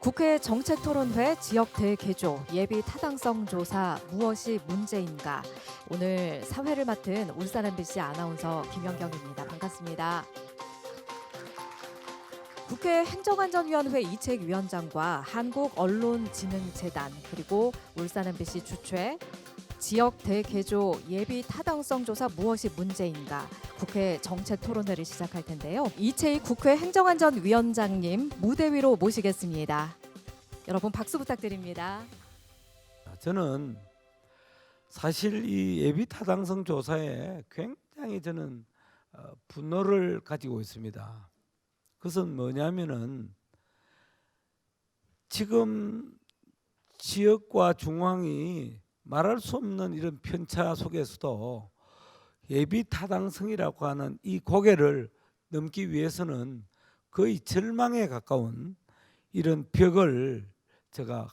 국회 정책토론회 지역 대개조 예비 타당성 조사 무엇이 문제인가? 오늘 사회를 맡은 울산 MBC 아나운서 김연경입니다. 반갑습니다. 국회 행정안전위원회 이책위원장과 한국언론진흥재단 그리고 울산 MBC 주최 지역 대개조 예비 타당성 조사 무엇이 문제인가? 국회 정책토론회를 시작할 텐데요. 이채희 국회 행정안전위원장님 무대 위로 모시겠습니다. 여러분 박수 부탁드립니다. 저는 사실 이 예비 타당성 조사에 굉장히 저는 분노를 가지고 있습니다. 그것은 뭐냐면은 지금 지역과 중앙이 말할 수 없는 이런 편차 속에서도 예비 타당성이라고 하는 이 고개를 넘기 위해서는 거의 절망에 가까운 이런 벽을 제가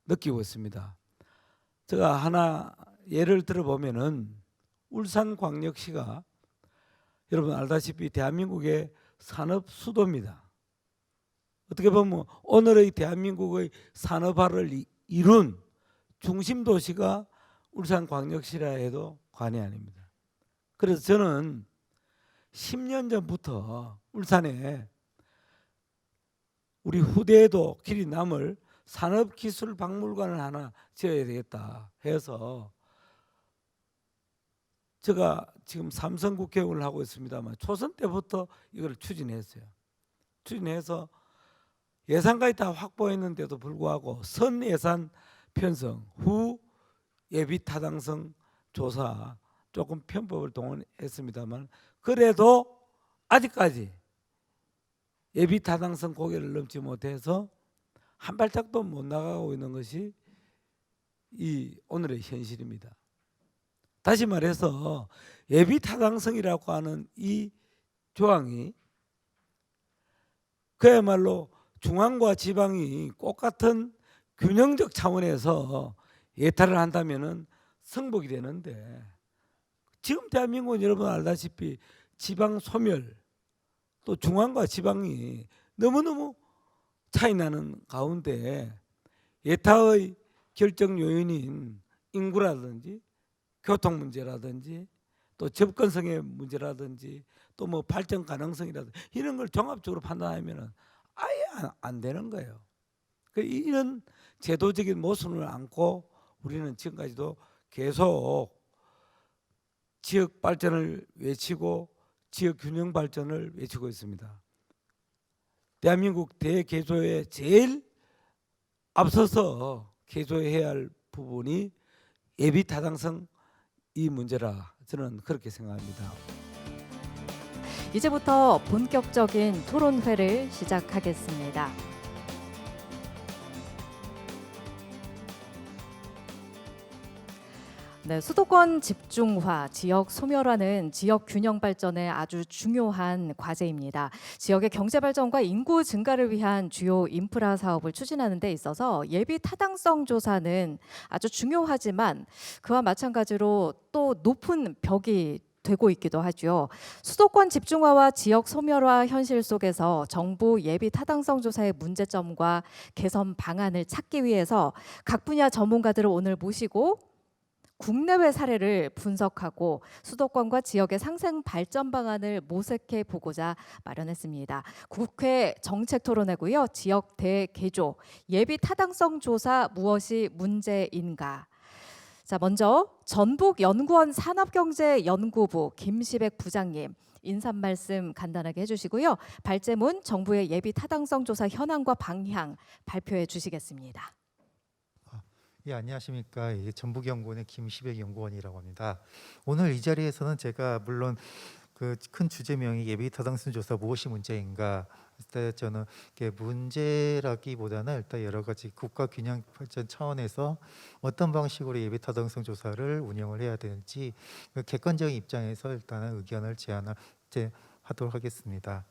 느끼고 있습니다. 제가 하나 예를 들어보면은 울산광역시가 여러분 알다시피 대한민국의 산업 수도입니다. 어떻게 보면 오늘의 대한민국의 산업화를 이룬 중심 도시가 울산광역시라 해도 과언이 아닙니다. 그래서 저는 10년 전부터 울산에 우리 후대에도 길이 남을 산업기술박물관을 하나 지어야 되겠다 해서 제가 지금 삼선 국회의원을 하고 있습니다만 초선 때부터 이걸 추진했어요. 추진해서 예산까지 다 확보했는데도 불구하고 선 예산 편성 후 예비 타당성 조사 조금 편법을 동원했습니다만 그래도 아직까지 예비 타당성 고개를 넘지 못해서 한 발짝도 못 나가고 있는 것이 이 오늘의 현실입니다. 다시 말해서 예비 타당성이라고 하는 이 조항이 그야말로 중앙과 지방이 똑같은 균형적 차원에서 예탈을 한다면은 성복이 되는데 지금 대한민국은 여러분 알다시피 지방 소멸 또 중앙과 지방이 너무너무 차이 나는 가운데 예타의 결정 요인인 인구라든지 교통 문제라든지 또 접근성의 문제라든지 또 뭐 발전 가능성이라든지 이런 걸 종합적으로 판단하면은 아예 안 되는 거예요. 이런 제도적인 모순을 안고 우리는 지금까지도 계속 지역 발전을 외치고 지역 균형 발전을 외치고 있습니다. 대한민국 대개조에 제일 앞서서 개조해야 할 부분이 예비 타당성 이 문제라 저는 그렇게 생각합니다. 이제부터 본격적인 토론회를 시작하겠습니다. 네, 수도권 집중화, 지역 소멸화는 지역 균형 발전에 아주 중요한 과제입니다. 지역의 경제 발전과 인구 증가를 위한 주요 인프라 사업을 추진하는 데 있어서 예비 타당성 조사는 아주 중요하지만 그와 마찬가지로 또 높은 벽이 되고 있기도 하죠. 수도권 집중화와 지역 소멸화 현실 속에서 정부 예비 타당성 조사의 문제점과 개선 방안을 찾기 위해서 각 분야 전문가들을 오늘 모시고 국내외 사례를 분석하고 수도권과 지역의 상생 발전 방안을 모색해 보고자 마련했습니다. 국회 정책토론회고요. 지역 대개조 예비 타당성 조사 무엇이 문제인가? 자, 먼저 전북연구원 산업경제연구부 김시백 부장님 인사 말씀 간단하게 해주시고요. 발제문 정부의 예비 타당성 조사 현황과 방향 발표해 주시겠습니다. 예, 안녕하십니까. 전북연구원의 김시백 연구원이라고 합니다. 오늘 이 자리에서는 제가 물론 그 큰 주제명이 예비 타당성 조사 무엇이 문제인가. 일단 저는 문제라기보다는 일단 여러 가지 국가 균형 발전 차원에서 어떤 방식으로 예비 타당성 조사를 운영을 해야 되는지 객관적인 입장에서 일단은 의견을 제안하도록 하겠습니다.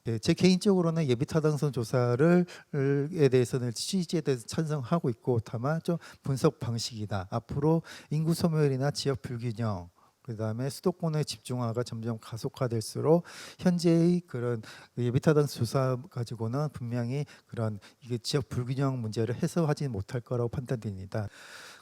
네, 제 개인적으로는 예비 타당성 조사를에 대해서는 취지에 대해서 찬성하고 있고 다만 좀 분석 방식이다. 앞으로 인구 소멸이나 지역 불균형 그다음에 수도권의 집중화가 점점 가속화될수록 현재의 그런 예비타당성 조사 가지고는 분명히 그런 이게 지역 불균형 문제를 해소하지 못할 거라고 판단됩니다.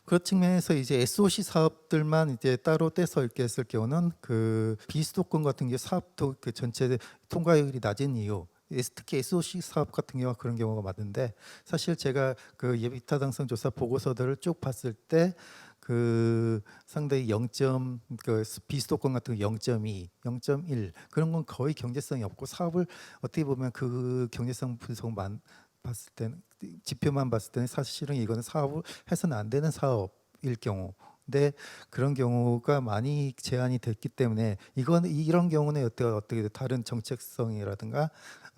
그런 측면에서 이제 SOC 사업들만 이제 따로 떼서 이렇게 했을 경우는 그 비수도권 같은 게 사업도 그 전체 통과율이 낮은 이유, 특히 SOC 사업 같은 경우가 그런 경우가 많은데, 사실 제가 그 예비타당성 조사 보고서들을 쭉 봤을 때 그 상당히 0점, 그 비수도권 같은 거 0.2, 0.1 그런 건 거의 경제성이 없고, 사업을 어떻게 보면 그 경제성 분석만 봤을 때는, 지표만 봤을 때는 사실은 이거는 사업을 해서는 안 되는 사업일 경우, 근데 그런 경우가 많이 제한이 됐기 때문에 이런 경우는 어떻게 다른 정책성이라든가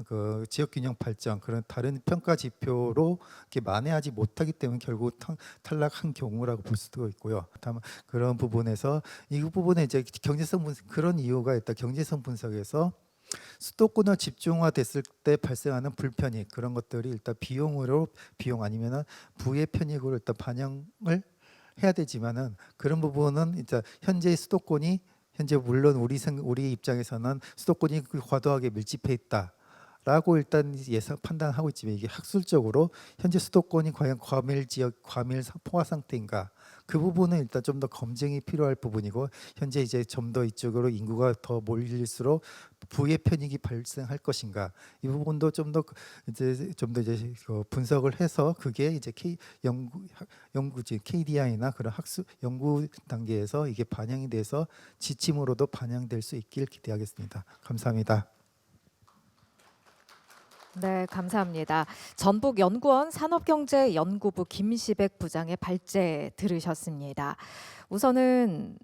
그 지역 균형 발전 그런 다른 평가 지표로 이렇게 만회하지 못하기 때문에 결국 탈락한 경우라고 볼 수도 있고요. 다만 그런 부분에서 이 부분에 이제 경제성 분석, 그런 이유가 있다. 경제성 분석에서 수도권으로 집중화됐을 때 발생하는 불편익, 그런 것들이 일단 비용 아니면은 부의 편익으로 일단 반영을 해야 되지만은, 그런 부분은 이제 현재 수도권이 물론 우리 입장에서는 수도권이 과도하게 밀집해 있다라고 일단 판단하고 있지만, 이게 학술적으로 현재 수도권이 과연 과밀 포화 상태인가, 그 부분은 일단 좀 더 검증이 필요할 부분이고, 현재 이제 좀 더 이쪽으로 인구가 더 몰릴수록 부의 편익이 발생할 것인가, 이 부분도 좀 더 이제 분석을 해서 그게 이제 연구지 KDI나 그런 학술 연구 단계에서 이게 반영이 돼서 지침으로도 반영될 수 있길 기대하겠습니다. 감사합니다. 네, 감사합니다. 전북연구원 산업경제연구부 김시백 부장의 발제 들으셨습니다. 우선은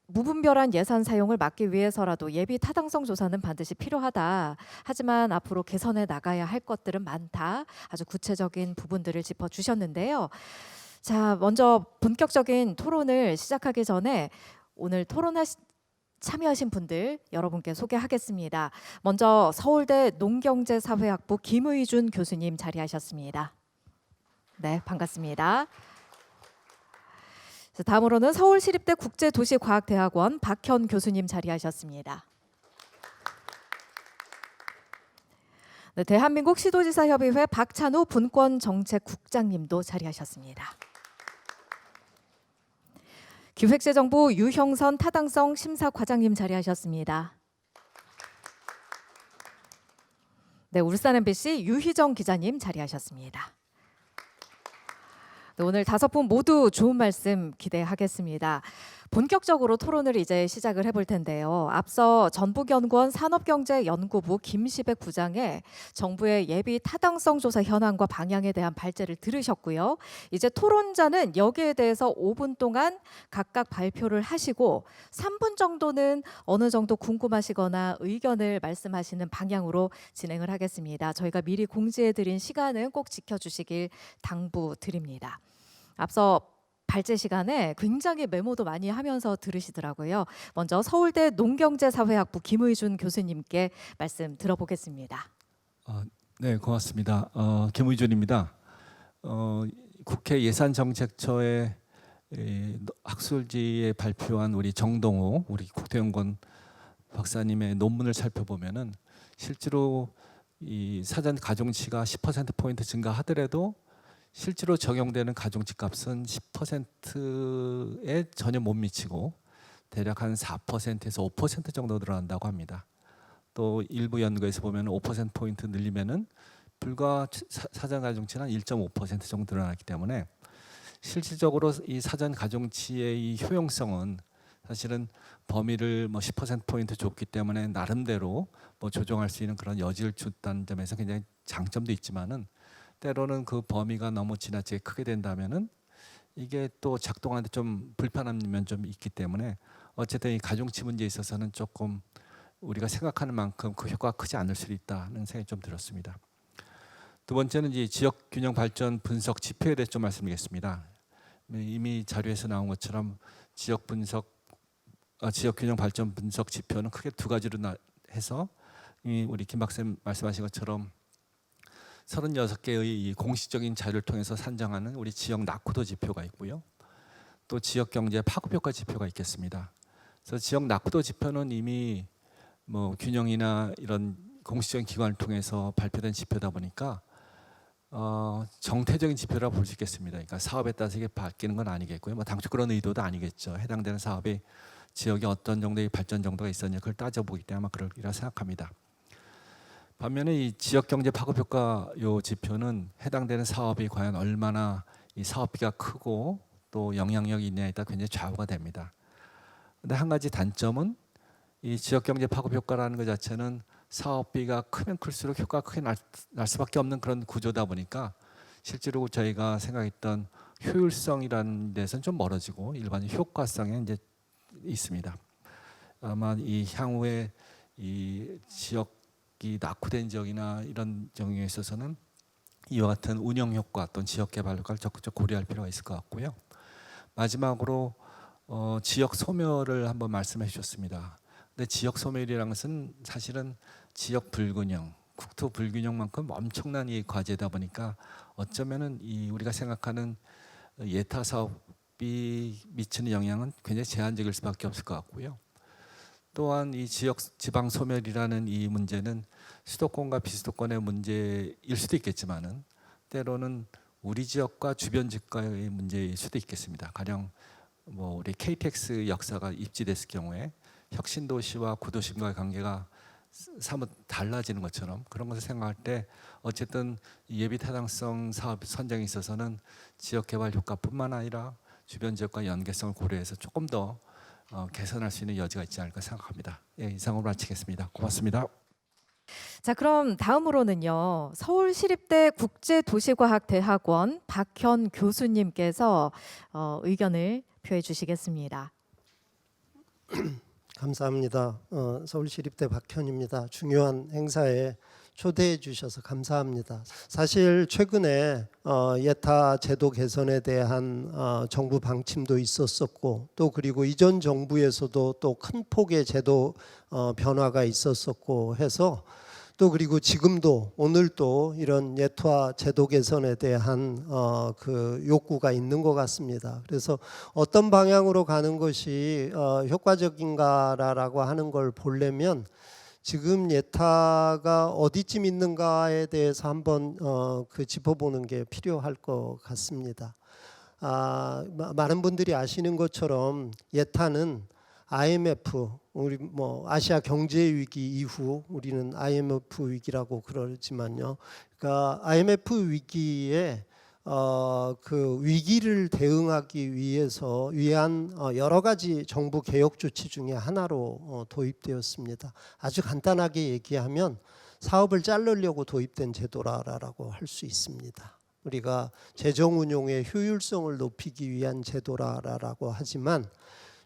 무분별한 예산 사용을 막기 위해서라도 예비 타당성 조사는 반드시 필요하다. 하지만 앞으로 개선해 나가야 할 것들은 많다. 아주 구체적인 부분들을 짚어주셨는데요. 자, 먼저 본격적인 토론을 시작하기 전에 오늘 참여하신 분들 여러분께 소개하겠습니다. 먼저 서울대 농경제사회학부 김의준 교수님 자리하셨습니다. 네, 반갑습니다. 다음으로는 서울시립대 국제도시과학대학원 박현 교수님 자리하셨습니다. 네, 대한민국 시도지사협의회 박찬우 분권정책국장님도 자리하셨습니다. 기획재정부 유형선 타당성 심사과장님 자리하셨습니다. 네, 울산 MBC 유희정 기자님 자리하셨습니다. 네, 오늘 5분 모두 좋은 말씀 기대하겠습니다. 본격적으로 토론을 이제 시작을 해볼 텐데요. 앞서 전북연구원 산업경제연구부 김시백 부장의 정부의 예비 타당성 조사 현황과 방향에 대한 발제를 들으셨고요. 이제 토론자는 여기에 대해서 5분 동안 각각 발표를 하시고 3분 정도는 어느 정도 궁금하시거나 의견을 말씀하시는 방향으로 진행을 하겠습니다. 저희가 미리 공지해드린 시간은 꼭 지켜주시길 당부드립니다. 앞서 발제 시간에 굉장히 메모도 많이 하면서 들으시더라고요. 먼저 서울대 농경제사회학부 김의준 교수님께 말씀 들어보겠습니다. 네, 고맙습니다. 김의준입니다. 국회 예산정책처의 학술지에 발표한 우리 정동호 우리 국토연구원 박사님의 논문을 살펴보면은 실제로 이 사전 가중치가 10%포인트 증가하더라도 실제로 적용되는 가중치 값은 10%에 전혀 못 미치고 대략 한 4%에서 5% 정도 늘어난다고 합니다. 또 일부 연구에서 보면 5%포인트 늘리면은 불과 사전 가중치는 1.5% 정도 늘어나기 때문에 실질적으로 이 사전 가중치의 이 효용성은 사실은 범위를 10%포인트 줬기 때문에 나름대로 조정할 수 있는 그런 여지를 줬다는 점에서 굉장히 장점도 있지만은 때로는 그 범위가 너무 지나치게 크게 된다면은 이게 또 작동하는데 좀 불편한 면 좀 있기 때문에 어쨌든 이 가중치 문제에 있어서는 조금 우리가 생각하는 만큼 그 효과가 크지 않을 수 있다는 생각이 좀 들었습니다. 두 번째는 이 지역 균형 발전 분석 지표에 대해서 좀 말씀드리겠습니다. 이미 자료에서 나온 것처럼 지역 균형 발전 분석 지표는 크게 두 가지로 해서 우리 김 박사님 말씀하신 것처럼 36개의 이 공식적인 자료를 통해서 산정하는 우리 지역 낙후도 지표가 있고요. 또 지역 경제 파급 효과 지표가 있겠습니다. 그래서 지역 낙후도 지표는 이미 뭐 균형이나 이런 공식적인 기관을 통해서 발표된 지표다 보니까 정태적인 지표라 볼 수 있겠습니다. 그러니까 사업에 따라서 이게 바뀌는 건 아니겠고요. 뭐 당초 그런 의도도 아니겠죠. 해당되는 사업이 지역에 어떤 정도의 발전 정도가 있었냐 그걸 따져보기 때문에 아마 그럴리라 생각합니다. 반면에 이 지역 경제 파급 효과 요 지표는 해당되는 사업이 과연 얼마나 이 사업비가 크고 또 영향력이 있냐에 따라 굉장히 좌우가 됩니다. 근데 한 가지 단점은 이 지역 경제 파급 효과라는 것 자체는 사업비가 크면 클수록 효과가 크게 날 수밖에 없는 그런 구조다 보니까 실제로 저희가 생각했던 효율성이라는 데서는 좀 멀어지고 일반 효과성에 이제 있습니다. 아마 이 향후에 이 지역이 낙후된 지역이나 이런 경우에 있어서는 이와 같은 운영 효과 또는 지역 개발 효과를 적극적 고려할 필요가 있을 것 같고요. 마지막으로 지역 소멸을 한번 말씀해 주셨습니다. 근데 지역 소멸이라는 것은 사실은 지역 불균형, 국토 불균형만큼 엄청난 이 과제다 보니까 어쩌면은 이 우리가 생각하는 예타 사업이 미치는 영향은 굉장히 제한적일 수밖에 없을 것 같고요. 또한 이 지역 지방 소멸이라는 이 문제는 수도권과 비수도권의 문제일 수도 있겠지만은 때로는 우리 지역과 주변 지역과의 문제일 수도 있겠습니다. 가령 뭐 우리 KTX 역사가 입지됐을 경우에 혁신도시와 구도심과의 관계가 사뭇 달라지는 것처럼 그런 것을 생각할 때 어쨌든 예비 타당성 사업 선정에 있어서는 지역 개발 효과뿐만 아니라 주변 지역과 연계성을 고려해서 조금 더 개선할 수 있는 여지가 있지 않을까 생각합니다. 예, 이상으로 마치겠습니다. 고맙습니다. 자, 그럼 다음으로는요. 서울시립대 국제도시과학대학원 박현 교수님께서 의견을 표해 주시겠습니다. 감사합니다. 서울시립대 박현입니다. 중요한 행사에 초대해 주셔서 감사합니다. 사실 최근에 예타 제도 개선에 대한 정부 방침도 있었었고 또 그리고 이전 정부에서도 또 큰 폭의 제도 변화가 있었었고 해서 또 그리고 지금도 오늘 또 이런 예타 제도 개선에 대한 그 욕구가 있는 것 같습니다. 그래서 어떤 방향으로 가는 것이 효과적인가라고 하는 걸 보려면 지금 예타가 어디쯤 있는가에 대해서 한번 그 짚어보는 게 필요할 것 같습니다. 많은 분들이 아시는 것처럼 예타는 IMF 우리 뭐 아시아 경제 위기 이후 우리는 IMF 위기라고 그러지만요. 그러니까 IMF 위기에 그 위기를 대응하기 위한 여러 가지 정부 개혁 조치 중에 하나로 도입되었습니다. 아주 간단하게 얘기하면 사업을 자르려고 도입된 제도라고 할 수 있습니다. 우리가 재정 운용의 효율성을 높이기 위한 제도라고 하지만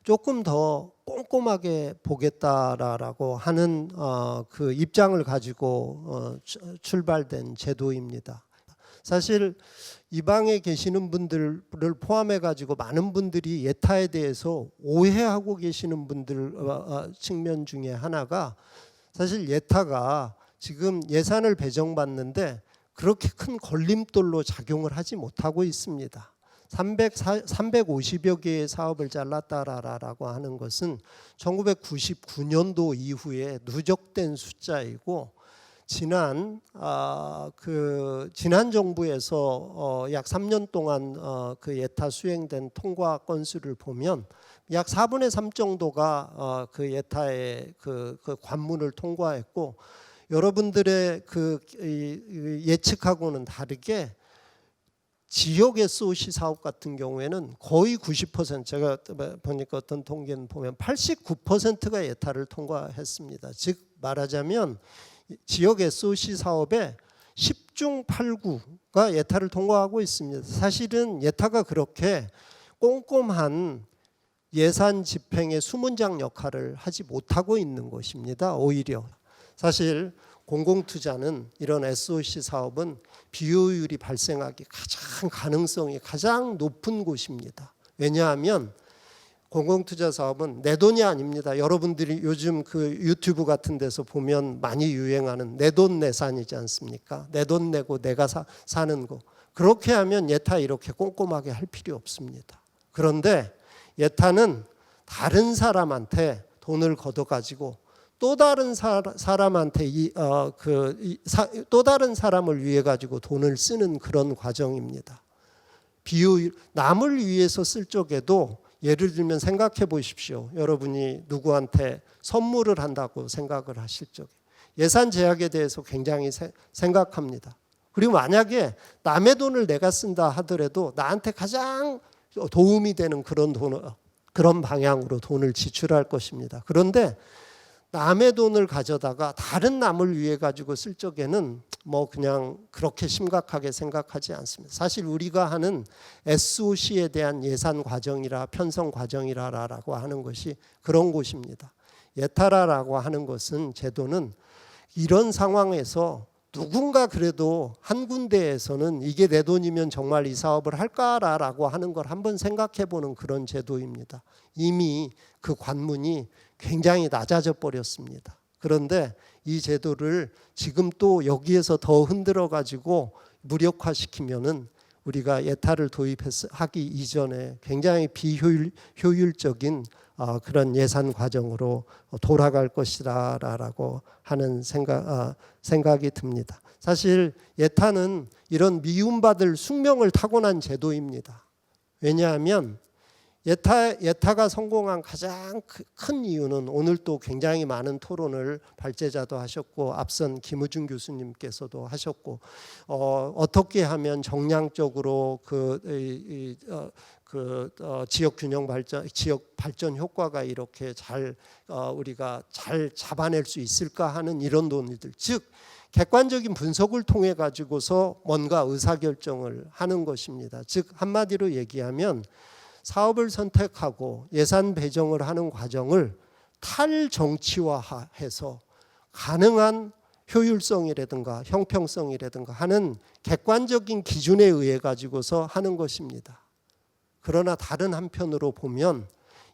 조금 더 꼼꼼하게 보겠다라고 하는 그 입장을 가지고 출발된 제도입니다. 사실 이 방에 계시는 분들을 포함해 가지고 많은 분들이 예타에 대해서 오해하고 계시는 분들 측면 중에 하나가 사실 예타가 지금 예산을 배정받는데 그렇게 큰 걸림돌로 작용을 하지 못하고 있습니다. 350여 개의 사업을 잘랐다라고 하는 것은 1999년도 이후에 누적된 숫자이고 지난 정부에서 약 3년 동안 그 예타 수행된 통과 건수를 보면 약 4분의 3 정도가 그 예타의 그 관문을 통과했고 여러분들의 그 예측하고는 다르게 지역 SOC 사업 같은 경우에는 거의 90% 제가 보니까 어떤 통계는 보면 89%가 예타를 통과했습니다. 즉 말하자면 지역 SOC 사업의 10중 8구가 예타를 통과하고 있습니다. 사실은 예타가 그렇게 꼼꼼한 예산 집행의 수문장 역할을 하지 못하고 있는 것입니다. 오히려 사실 공공투자는 이런 SOC 사업은 비효율이 발생하기 가능성이 가장 높은 곳입니다. 왜냐하면 공공투자 사업은 내 돈이 아닙니다. 여러분들이 요즘 그 유튜브 같은 데서 보면 많이 유행하는 내돈내산이지 않습니까? 내 돈 내고 내가 사는 거. 그렇게 하면 예타 이렇게 꼼꼼하게 할 필요 없습니다. 그런데 예타는 다른 사람한테 돈을 걷어가지고 또 다른 사람한테 또 다른 사람을 위해 가지고 돈을 쓰는 그런 과정입니다. 남을 위해서 쓸 적에도 예를 들면 생각해 보십시오. 여러분이 누구한테 선물을 한다고 생각을 하실 적에 예산 제약에 대해서 굉장히 생각합니다. 그리고 만약에 남의 돈을 내가 쓴다 하더라도 나한테 가장 도움이 되는 그런 방향으로 돈을 지출할 것입니다. 그런데 남의 돈을 가져다가 다른 남을 위해 가지고 쓸 적에는 뭐 그냥 그렇게 심각하게 생각하지 않습니다. 사실 우리가 하는 SOC에 대한 예산 과정이라 편성 과정이라라고 하는 것이 그런 곳입니다. 예타라라고 하는 것은 제도는 이런 상황에서 누군가 그래도 한 군데에서는 이게 내 돈이면 정말 이 사업을 할까라고 하는 걸 한번 생각해 보는 그런 제도입니다. 이미 그 관문이 굉장히 낮아져 버렸습니다. 그런데 이 제도를 지금 또 여기에서 더 흔들어 가지고 무력화시키면은 우리가 예타를 도입하기 이전에 굉장히 비효율적인 그런 예산 과정으로 돌아갈 것이라고 하는 생각이 듭니다. 사실 예타는 이런 미움받을 숙명을 타고난 제도입니다. 왜냐하면 예타가 성공한 가장 큰 이유는 오늘 또 굉장히 많은 토론을 발제자도 하셨고 앞선 김우중 교수님께서도 하셨고 어떻게 하면 정량적으로 지역 균형 발전, 지역 발전 효과가 이렇게 우리가 잘 잡아낼 수 있을까 하는 이런 논의들, 즉 객관적인 분석을 통해 가지고서 뭔가 의사결정을 하는 것입니다. 즉 한마디로 얘기하면 사업을 선택하고 예산 배정을 하는 과정을 탈정치화해서 가능한 효율성이라든가 형평성이라든가 하는 객관적인 기준에 의해 가지고서 하는 것입니다. 그러나 다른 한편으로 보면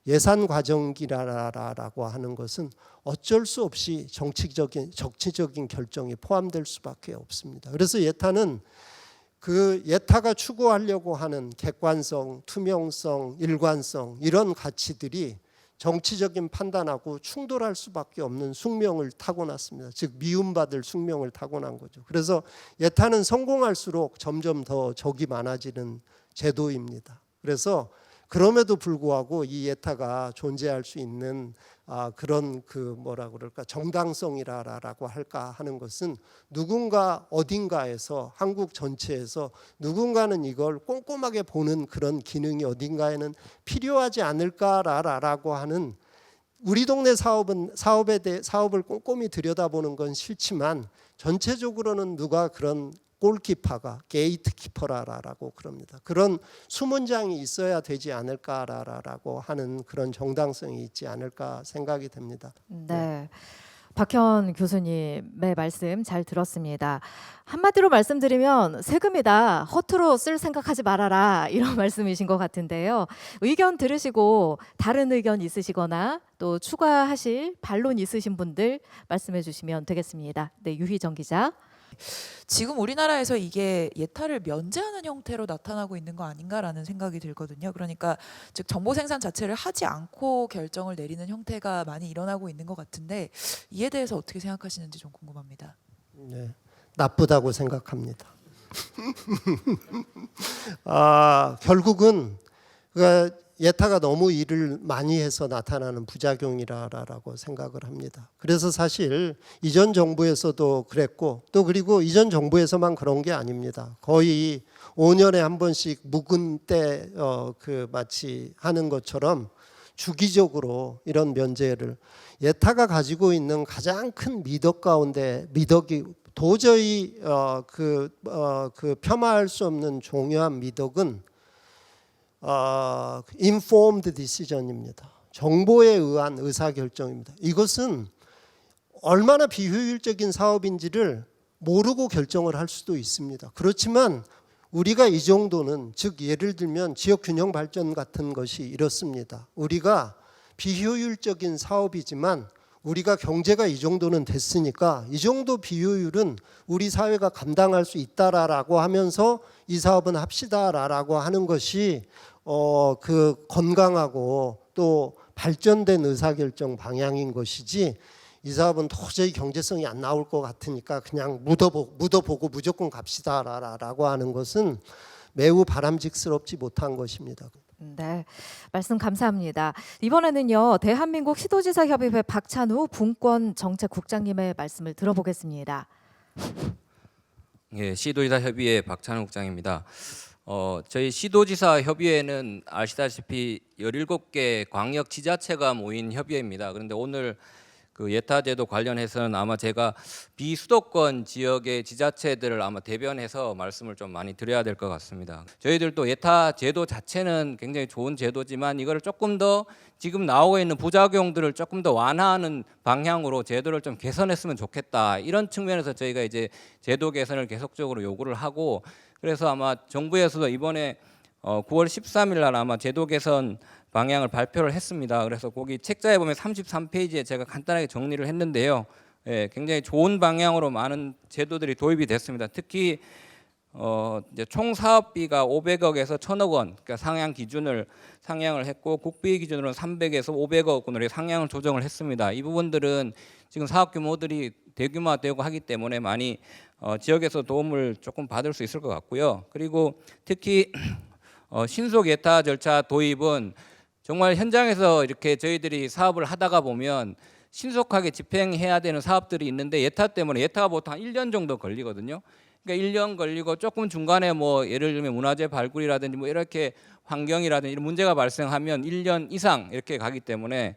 예산 과정이라고 하는 것은 어쩔 수 없이 정치적인 결정이 포함될 수밖에 없습니다. 그래서 예타는 예타가 추구하려고 하는 객관성, 투명성, 일관성 이런 가치들이 정치적인 판단하고 충돌할 수밖에 없는 숙명을 타고났습니다. 즉 미움받을 숙명을 타고난 거죠. 그래서 예타는 성공할수록 점점 더 적이 많아지는 제도입니다. 그래서 그럼에도 불구하고 이 예타가 존재할 수 있는 그런 정당성이라고 할까 하는 것은 누군가 어딘가에서 한국 전체에서 누군가는 이걸 꼼꼼하게 보는 그런 기능이 어딘가에는 필요하지 않을까라고 하는 우리 동네 사업을 꼼꼼히 들여다보는 건 싫지만 전체적으로는 누가 그런 골키퍼가 게이트키퍼라고 그럽니다. 그런 수문장이 있어야 되지 않을까라고 하는 그런 정당성이 있지 않을까 생각이 됩니다. 네. 박현 교수님의 말씀 잘 들었습니다. 한마디로 말씀드리면 세금이다. 허투루 쓸 생각하지 말아라. 이런 말씀이신 것 같은데요. 의견 들으시고 다른 의견 있으시거나 또 추가하실 반론 있으신 분들 말씀해 주시면 되겠습니다. 네, 유희정 기자. 지금 우리나라에서 이게 예타를 면제하는 형태로 나타나고 있는 거 아닌가라는 생각이 들거든요. 그러니까 즉 정보 생산 자체를 하지 않고 결정을 내리는 형태가 많이 일어나고 있는 것 같은데 이에 대해서 어떻게 생각하시는지 좀 궁금합니다. 네, 나쁘다고 생각합니다. 결국은 예타가 너무 일을 많이 해서 나타나는 부작용이라고 생각을 합니다. 그래서 사실 이전 정부에서도 그랬고 또 그리고 이전 정부에서만 그런 게 아닙니다. 거의 5년에 한 번씩 묵은 때 마치 하는 것처럼 주기적으로 이런 면제를 예타가 가지고 있는 가장 큰 미덕 가운데 미덕이 도저히 폄하할 수 없는 중요한 미덕은 informed decision입니다. 정보에 의한 의사결정입니다. 이것은 얼마나 비효율적인 사업인지를 모르고 결정을 할 수도 있습니다. 그렇지만 우리가 이 정도는 즉 예를 들면 지역균형 발전 같은 것이 이렇습니다. 우리가 비효율적인 사업이지만 우리가 경제가 이 정도는 됐으니까 이 정도 비효율은 우리 사회가 감당할 수 있다라고 하면서 이 사업은 합시다라고 하는 것이 그 건강하고 또 발전된 의사결정 방향인 것이지 이 사업은 도저히 경제성이 안 나올 것 같으니까 그냥 묻어보고 무조건 갑시다라고 하는 것은 매우 바람직스럽지 못한 것입니다. 네, 말씀 감사합니다. 이번에는요, 대한민국 시도지사 협의회 박찬우 분권 정책국장님의 말씀을 들어보겠습니다. 예, 시도지사 협의회 박찬욱 국장입니다. 저희 시도지사 협의회는 아시다시피 17개 광역 지자체가 모인 협의회입니다. 그런데 오늘 그 예타제도 관련해서는 아마 제가 비수도권 지역의 지자체들을 아마 대변해서 말씀을 좀 많이 드려야 될 것 같습니다. 저희들도 예타제도 자체는 굉장히 좋은 제도지만 이걸 조금 더 지금 나오고 있는 부작용들을 조금 더 완화하는 방향으로 제도를 좀 개선했으면 좋겠다. 이런 측면에서 저희가 이제 제도 개선을 계속적으로 요구를 하고, 그래서 아마 정부에서도 이번에 9월 13일 날 아마 제도 개선 방향을 발표를 했습니다. 그래서 거기 책자에 보면 33페이지에 제가 간단하게 정리를 했는데요. 예, 굉장히 좋은 방향으로 많은 제도들이 도입이 됐습니다. 특히 이제 총 사업비가 500억에서 1,000억 원, 그러니까 상향 기준을 상향을 했고, 국비 기준으로는 300에서 500억 원으로 상향을 조정을 했습니다. 이 부분들은 지금 사업 규모들이 대규모화되고 하기 때문에 많이 지역에서 도움을 조금 받을 수 있을 것 같고요. 그리고 특히 신속 예타 절차 도입은 정말 현장에서 이렇게 저희들이 사업을 하다가 보면 신속하게 집행해야 되는 사업들이 있는데 예타 때문에 예타가 보통 한 1년 정도 걸리거든요. 그러니까 1년 걸리고 조금 중간에 뭐 예를 들면 문화재 발굴이라든지 뭐 이렇게 환경이라든지 이런 문제가 발생하면 1년 이상 이렇게 가기 때문에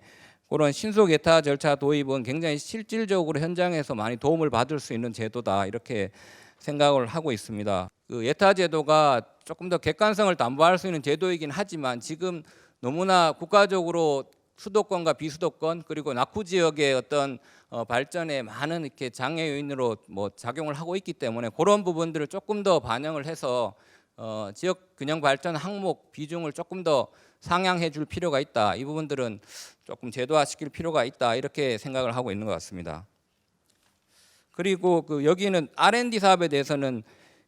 그런 신속 예타 절차 도입은 굉장히 실질적으로 현장에서 많이 도움을 받을 수 있는 제도다, 이렇게 생각을 하고 있습니다. 그 예타 제도가 조금 더 객관성을 담보할 수 있는 제도이긴 하지만 지금 너무나 국가적으로 수도권과 비수도권 그리고 낙후 지역의 어떤 발전에 많은 이렇게 장애 요인으로 뭐 작용을 하고 있기 때문에 그런 부분들을 조금 더 반영을 해서 지역 균형 발전 항목 비중을 조금 더 상향해 줄 필요가 있다. 이 부분들은 조금 제도화시킬 필요가 있다, 이렇게 생각을 하고 있는 것 같습니다. 그리고 그 여기는 R&D 사업에 대해서는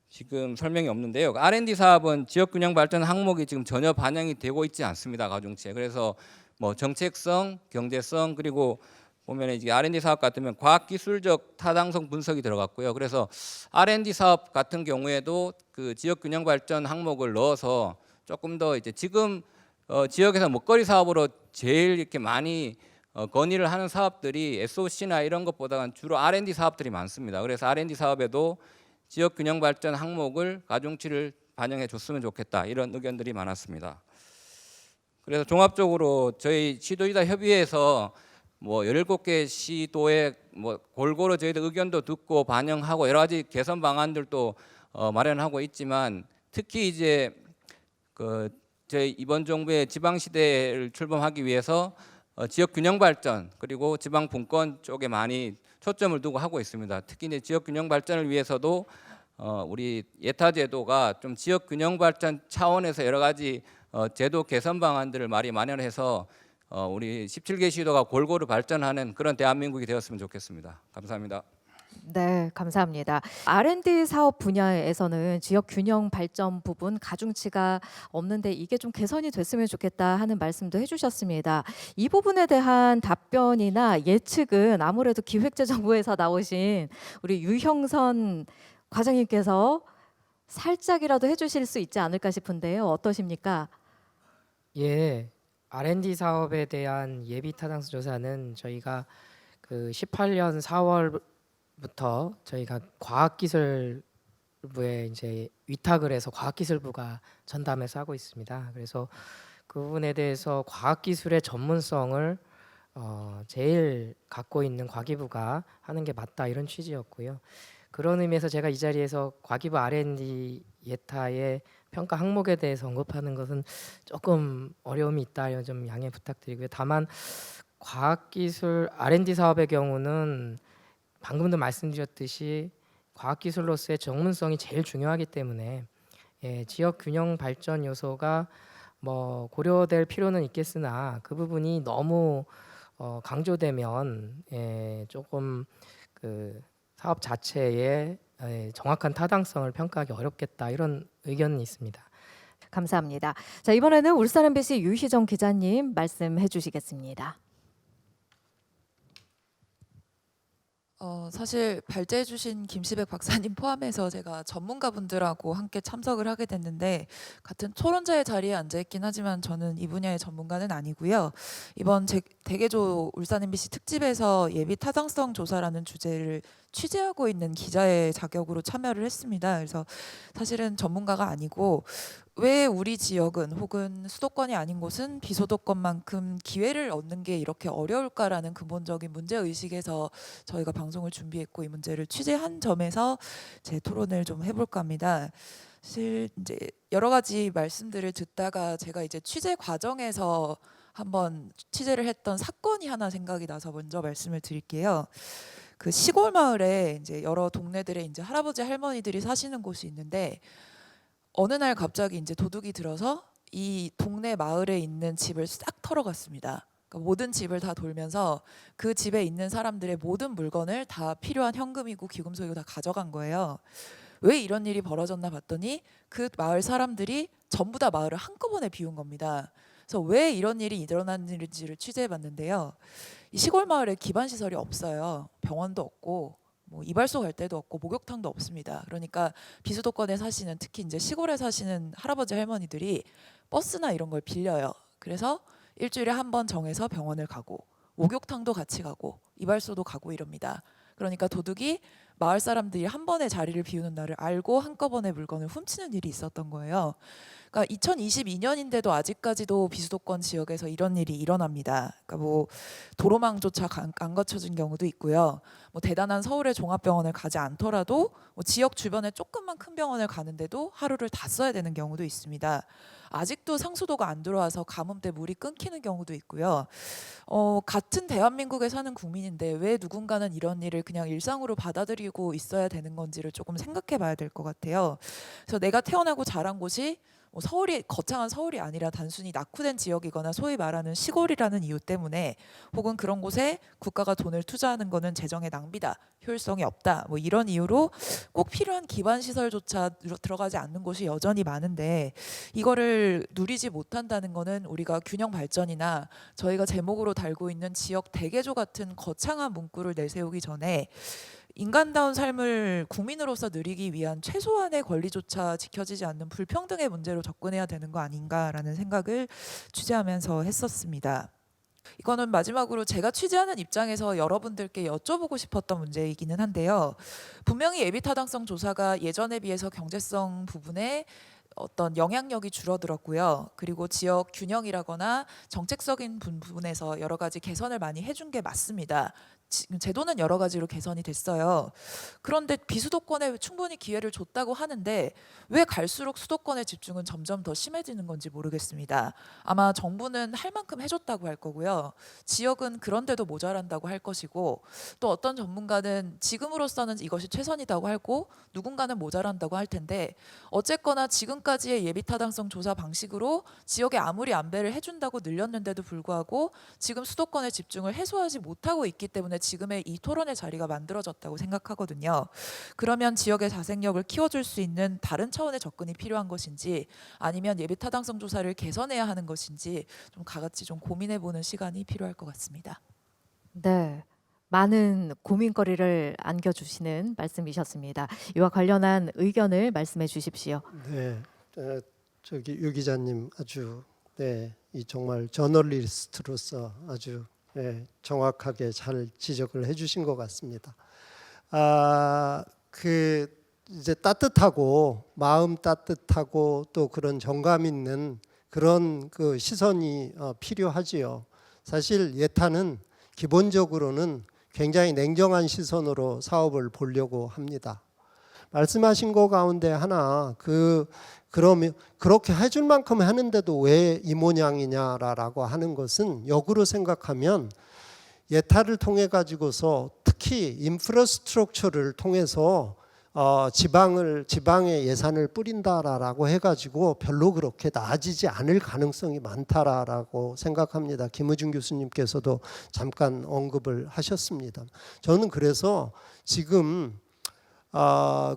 지금 설명이 없는데요. R&D 사업은 지역 균형 발전 항목이 지금 전혀 반영이 되고 있지 않습니다, 가중치에. 그래서 뭐 정책성, 경제성, 그리고 보면 이제 R&D 사업 같으면 과학기술적 타당성 분석이 들어갔고요. 그래서 R&D 사업 같은 경우에도 그 지역 균형 발전 항목을 넣어서 조금 더 이제 지금 지역에서 먹거리 사업으로 제일 이렇게 많이 건의를 하는 사업들이 SOC나 이런 것보다는 주로 R&D 사업들이 많습니다. 그래서 R&D 사업에도 지역 균형 발전 항목을 가중치를 반영해 줬으면 좋겠다, 이런 의견들이 많았습니다. 그래서 종합적으로 저희 시도지사 협의회에서 뭐 17개 시도에 뭐 골고루 저희들 의견도 듣고 반영하고 여러 가지 개선 방안들도 마련하고 있지만, 특히 이제 그 저희 이번 정부의 지방 시대를 출범하기 위해서 지역 균형 발전 그리고 지방 분권 쪽에 많이 초점을 두고 하고 있습니다. 특히 이제 지역 균형 발전을 위해서도 우리 예타 제도가 좀 지역 균형 발전 차원에서 여러 가지 제도 개선 방안들을 많이 마련해서 우리 17개 시도가 골고루 발전하는 그런 대한민국이 되었으면 좋겠습니다. 감사합니다. 네, 감사합니다. R&D 사업 분야에서는 지역 균형 발전 부분 가중치가 없는데 이게 좀 개선이 됐으면 좋겠다 하는 말씀도 해주셨습니다. 이 부분에 대한 답변이나 예측은 아무래도 기획재정부에서 나오신 우리 유형선 과장님께서 살짝이라도 해주실 수 있지 않을까 싶은데요. 어떠십니까? 예, R&D 사업에 대한 예비 타당성 조사는 저희가 그 18년 4월부터 저희가 과학기술부에 이제 위탁을 해서 과학기술부가 전담해서 하고 있습니다. 그래서 그 부분에 대해서 과학기술의 전문성을 제일 갖고 있는 과기부가 하는 게 맞다, 이런 취지였고요. 그런 의미에서 제가 이 자리에서 과기부 R&D 예타의 평가 항목에 대해서 언급하는 것은 조금 어려움이 있다, 좀 양해 부탁드리고요. 다만 과학기술 R&D 사업의 경우는 방금도 말씀드렸듯이 과학기술로서의 전문성이 제일 중요하기 때문에 지역 균형 발전 요소가 뭐 고려될 필요는 있겠으나 그 부분이 너무 강조되면 조금 그 사업 자체의 정확한 타당성을 평가하기 어렵겠다, 이런 의견이 있습니다. 감사합니다. 자, 이번에는 울산 MBC 유희정 기자님 말씀해 주시겠습니다. 사실 발제해주신 김시백 박사님 포함해서 제가 전문가분들하고 함께 참석을 하게 됐는데 같은 토론자의 자리에 앉아있긴 하지만 저는 이 분야의 전문가는 아니고요. 이번 대개조 울산 MBC 특집에서 예비 타당성 조사라는 주제를 취재하고 있는 기자의 자격으로 참여를 했습니다. 그래서 사실은 전문가가 아니고 왜 우리 지역은 혹은 수도권이 아닌 곳은 비수도권만큼 기회를 얻는 게 이렇게 어려울까라는 근본적인 문제의식에서 저희가 방송을 준비했고 이 문제를 취재한 점에서 제 토론을 좀 해볼까 합니다. 사실 이제 여러 가지 말씀들을 듣다가 제가 이제 취재 과정에서 한번 취재를 했던 사건이 하나 생각이 나서 먼저 말씀을 드릴게요. 그 시골 마을에 이제 여러 동네들에 이제 할아버지 할머니들이 사시는 곳이 있는데 어느 날 갑자기 이제 도둑이 들어서 이 동네 마을에 있는 집을 싹 털어갔습니다. 그러니까 모든 집을 다 돌면서 그 집에 있는 사람들의 모든 물건을 다 필요한 현금이고 귀금속이고 다 가져간 거예요. 왜 이런 일이 벌어졌나 봤더니 그 마을 사람들이 전부 다 마을을 한꺼번에 비운 겁니다. 그래서 왜 이런 일이 일어났는지를 취재해봤는데요. 이 시골 마을에 기반 시설이 없어요. 병원도 없고 뭐 이발소 갈 데도 없고 목욕탕도 없습니다. 그러니까 비수도권에 사시는 특히 이제 시골에 사시는 할아버지 할머니들이 버스나 이런 걸 빌려요. 그래서 일주일에 한 번 정해서 병원을 가고 목욕탕도 같이 가고 이발소도 가고 이럽니다. 그러니까 도둑이 마을 사람들이 한 번에 자리를 비우는 날을 알고 한꺼번에 물건을 훔치는 일이 있었던 거예요. 그러니까 2022년인데도 아직까지도 비수도권 지역에서 이런 일이 일어납니다. 그러니까 뭐 도로망조차 안 갖춰진 경우도 있고요. 뭐 대단한 서울의 종합병원을 가지 않더라도 뭐 지역 주변에 조금만 큰 병원을 가는데도 하루를 다 써야 되는 경우도 있습니다. 아직도 상수도가 안 들어와서 가뭄 때 물이 끊기는 경우도 있고요. 같은 대한민국에 사는 국민인데 왜 누군가는 이런 일을 그냥 일상으로 받아들이고 있어야 되는 건지를 조금 생각해 봐야 될 것 같아요. 그래서 내가 태어나고 자란 곳이 서울이 거창한 서울이 아니라 단순히 낙후된 지역이거나 소위 말하는 시골이라는 이유 때문에 혹은 그런 곳에 국가가 돈을 투자하는 것은 재정의 낭비다, 효율성이 없다, 뭐 이런 이유로 꼭 필요한 기반 시설조차 들어가지 않는 곳이 여전히 많은데 이거를 누리지 못한다는 것은 우리가 균형 발전이나 저희가 제목으로 달고 있는 지역 대개조 같은 거창한 문구를 내세우기 전에 인간다운 삶을 국민으로서 누리기 위한 최소한의 권리조차 지켜지지 않는 불평등의 문제로 접근해야 되는 거 아닌가라는 생각을 취재하면서 했었습니다. 이거는 마지막으로 제가 취재하는 입장에서 여러분들께 여쭤보고 싶었던 문제이기는 한데요. 분명히 예비타당성 조사가 예전에 비해서 경제성 부분에 어떤 영향력이 줄어들었고요. 그리고 지역 균형이라거나 정책적인 부분에서 여러 가지 개선을 많이 해준 게 맞습니다. 지금 제도는 여러 가지로 개선이 됐어요. 그런데 비수도권에 충분히 기회를 줬다고 하는데 왜 갈수록 수도권의 집중은 점점 더 심해지는 건지 모르겠습니다. 아마 정부는 할 만큼 해줬다고 할 거고요. 지역은 그런데도 모자란다고 할 것이고 또 어떤 전문가는 지금으로서는 이것이 최선이라고 하고 누군가는 모자란다고 할 텐데 어쨌거나 지금까지의 예비타당성 조사 방식으로 지역에 아무리 안배를 해준다고 늘렸는데도 불구하고 지금 수도권의 집중을 해소하지 못하고 있기 때문에 지금의 이 토론의 자리가 만들어졌다고 생각하거든요. 그러면 지역의 자생력을 키워줄 수 있는 다른 차원의 접근이 필요한 것인지 아니면 예비타당성 조사를 개선해야 하는 것인지 좀 가같이 좀 고민해보는 시간이 필요할 것 같습니다. 네. 많은 고민거리를 안겨주시는 말씀이셨습니다. 이와 관련한 의견을 말씀해 주십시오. 네, 저기 유 기자님 아주 이 정말 저널리스트로서 아주 정확하게 잘 지적을 해주신 것 같습니다. 그 이제 따뜻하고 마음 따뜻하고 또 그런 정감 있는 그런 그 시선이 필요하지요. 사실 예타는 기본적으로는 굉장히 냉정한 시선으로 사업을 보려고 합니다. 말씀하신 거 가운데 하나 그러면 그렇게 해줄 만큼 하는데도 왜 이 모양이냐라고 하는 것은 역으로 생각하면 예타를 통해 가지고서 특히 인프라스트럭처를 통해서 지방에 예산을 뿌린다라고 해가지고 별로 그렇게 나아지지 않을 가능성이 많다라고 생각합니다. 김우중 교수님께서도 잠깐 언급을 하셨습니다. 저는 그래서 지금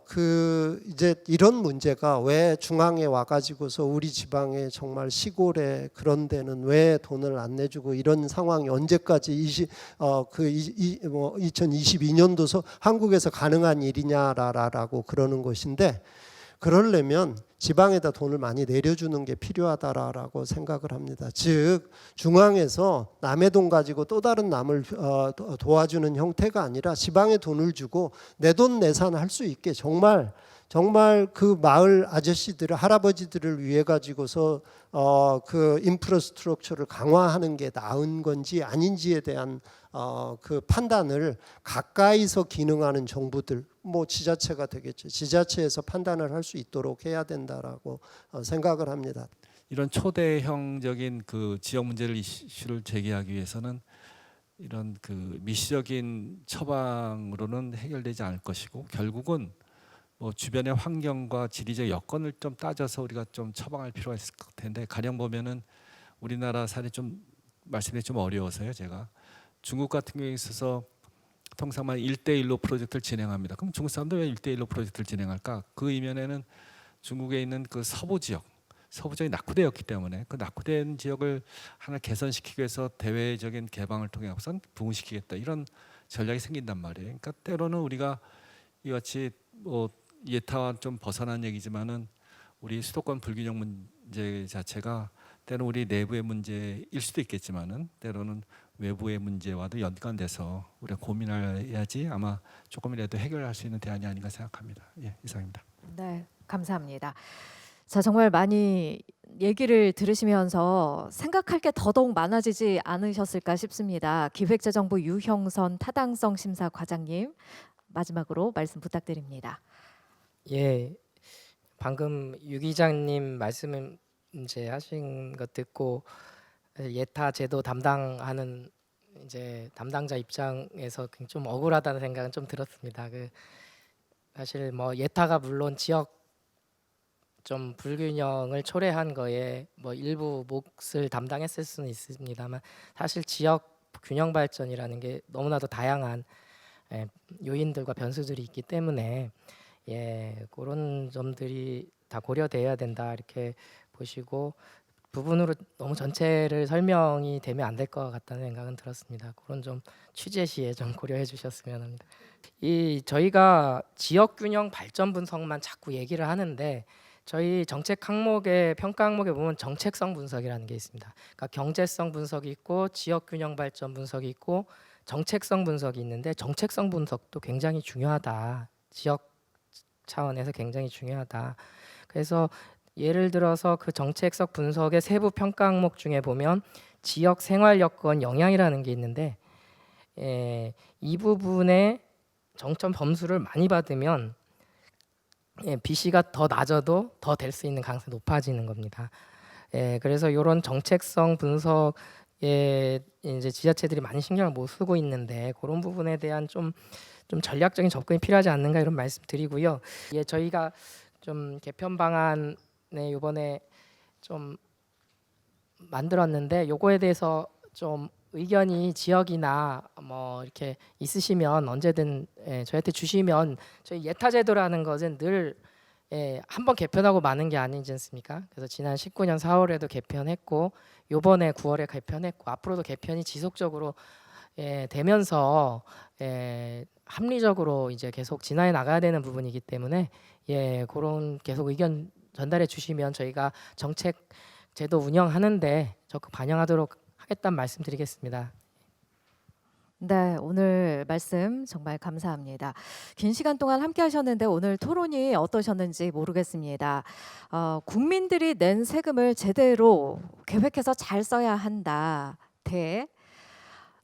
그 이제 이런 문제가 왜 중앙에 와가지고서 우리 지방에 정말 시골에 그런 데는 왜 돈을 안 내주고 이런 상황이 언제까지 2022년도서 한국에서 가능한 일이냐라고 그러는 것인데, 그러려면 지방에다 돈을 많이 내려주는 게 필요하다라고 생각을 합니다. 즉 중앙에서 남의 돈 가지고 또 다른 남을 도와주는 형태가 아니라 지방에 돈을 주고 내 돈 내산 할 수 있게 정말 그 마을 아저씨들 할아버지들을 위해 가지고서 그 인프라스트럭처를 강화하는 게 나은 건지 아닌지에 대한 그 판단을 가까이서 기능하는 정부들, 뭐 지자체가 되겠죠. 지자체에서 판단을 할 수 있도록 해야 된다라고 생각을 합니다. 이런 초대형적인 그 지역 문제를 이슈를 제기하기 위해서는 이런 그 미시적인 처방으로는 해결되지 않을 것이고, 결국은 뭐 주변의 환경과 지리적 여건을 좀 따져서 우리가 좀 처방할 필요가 있을 것 텐데, 가령 보면은 우리나라 사례 좀 말씀이 좀 어려워서요. 제가 중국 같은 경우에 있어서 통상만 1대1로 프로젝트를 진행합니다. 그럼 중국 사람들 왜 1대1로 프로젝트를 진행할까? 그 이면에는 중국에 있는 그 서부 지역이 낙후되었기 때문에 그 낙후된 지역을 하나 개선시키기 위해서 대외적인 개방을 통해 우선 부흥시키겠다, 이런 전략이 생긴단 말이에요. 그러니까 때로는 우리가 이같이 뭐 예타와 좀 벗어난 얘기지만은 우리 수도권 불균형 문제 자체가 때로는 우리 내부의 문제일 수도 있겠지만은 때로는 외부의 문제와도 연관돼서 우리가 고민해야지 아마 조금이라도 해결할 수 있는 대안이 아닌가 생각합니다. 예, 이상입니다. 네, 감사합니다. 자, 정말 많이 얘기를 들으시면서 생각할 게 더더욱 많아지지 않으셨을까 싶습니다. 기획재정부 유형선 타당성 심사 과장님, 마지막으로 말씀 부탁드립니다. 예, 방금 유 기자님 말씀 이제 하신 것 듣고 예타 제도 담당하는 이제 담당자 입장에서 좀 억울하다는 생각은 좀 들었습니다. 사실 뭐 예타가 물론 지역 좀 불균형을 초래한 거에 뭐 일부 몫을 담당했을 수는 있습니다만, 사실 지역 균형 발전이라는 게 너무나도 다양한 요인들과 변수들이 있기 때문에 그런 점들이 다 고려돼야 된다, 이렇게 보시고 부분으로 너무 전체를 설명이 되면 안 될 것 같다는 생각은 들었습니다. 그런 좀 취재 시에 좀 고려해 주셨으면 합니다. 저희가 지역 균형 발전 분석만 자꾸 얘기를 하는데, 저희 정책 항목의 평가 항목에 보면 정책성 분석이라는 게 있습니다. 그러니까 경제성 분석이 있고 지역 균형 발전 분석이 있고 정책성 분석이 있는데, 정책성 분석도 굉장히 중요하다. 지역 차원에서 굉장히 중요하다. 그래서 예를 들어서 그 정책성 분석의 세부 평가 항목 중에 보면 지역 생활 여건 영향이라는 게 있는데, 이 부분에 정점 범수를 많이 받으면 BC가 더 낮아도 더 될 수 있는 가능성이 높아지는 겁니다. 그래서 이런 정책성 분석에 이제 지자체들이 많이 신경을 못 쓰고 있는데, 그런 부분에 대한 좀 전략적인 접근이 필요하지 않는가, 이런 말씀드리고요. 저희가 좀 개편 방안에 이번에 좀 만들었는데, 요거에 대해서 좀 의견이 지역이나 뭐 이렇게 있으시면 언제든 저희한테 주시면, 저희 예타 제도라는 것은 늘 한번 개편하고 마는 게 아니지 않습니까? 그래서 지난 19년 4월에도 개편했고 요번에 9월에 개편했고 앞으로도 개편이 지속적으로 되면서 합리적으로 이제 계속 진화해 나가야 되는 부분이기 때문에 그런 계속 의견 전달해 주시면 저희가 정책 제도 운영하는데 적극 반영하도록 하겠다는 말씀드리겠습니다. 네, 오늘 말씀 정말 감사합니다. 긴 시간 동안 함께 하셨는데 오늘 토론이 어떠셨는지 모르겠습니다. 국민들이 낸 세금을 제대로 계획해서 잘 써야 한다.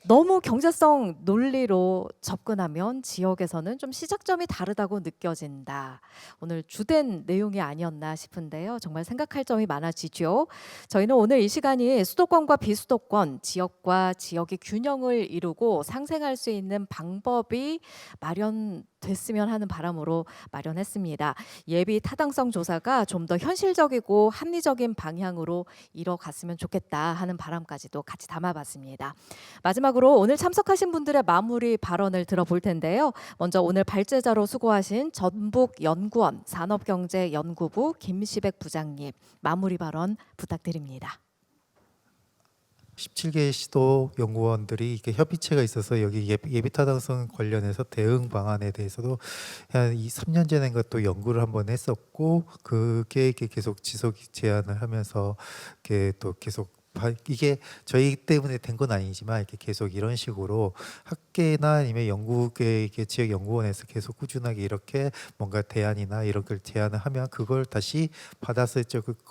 너무 경제성 논리로 접근하면 지역에서는 좀 시작점이 다르다고 느껴진다. 오늘 주된 내용이 아니었나 싶은데요. 정말 생각할 점이 많아지죠. 저희는 오늘 이 시간이 수도권과 비수도권, 지역과 지역의 균형을 이루고 상생할 수 있는 방법이 마련됐으면 하는 바람으로 마련했습니다. 예비 타당성 조사가 좀 더 현실적이고 합리적인 방향으로 이뤄갔으면 좋겠다 하는 바람까지도 같이 담아봤습니다. 마지막으로 마지막으로 오늘 참석하신 분들의 마무리 발언을 들어볼 텐데요. 먼저 오늘 발제자로 수고하신 전북연구원 산업경제연구부 김시백 부장님 마무리 발언 부탁드립니다. 17개 시도 연구원들이 이렇게 협의체가 있어서 여기 예비 타당성 관련해서 대응 방안에 대해서도 한 3년 전인가 또 연구를 한번 했었고 그게 이렇게 계속 지속 제안을 하면서 이렇게 또 계속 이게 저희 때문에 된 건 아니지만 이렇게 계속 이런 식으로 학계나 아니면 연구계 이렇게 지역 연구원에서 계속 꾸준하게 이렇게 뭔가 대안이나 이런 걸 제안을 하면 그걸 다시 받아서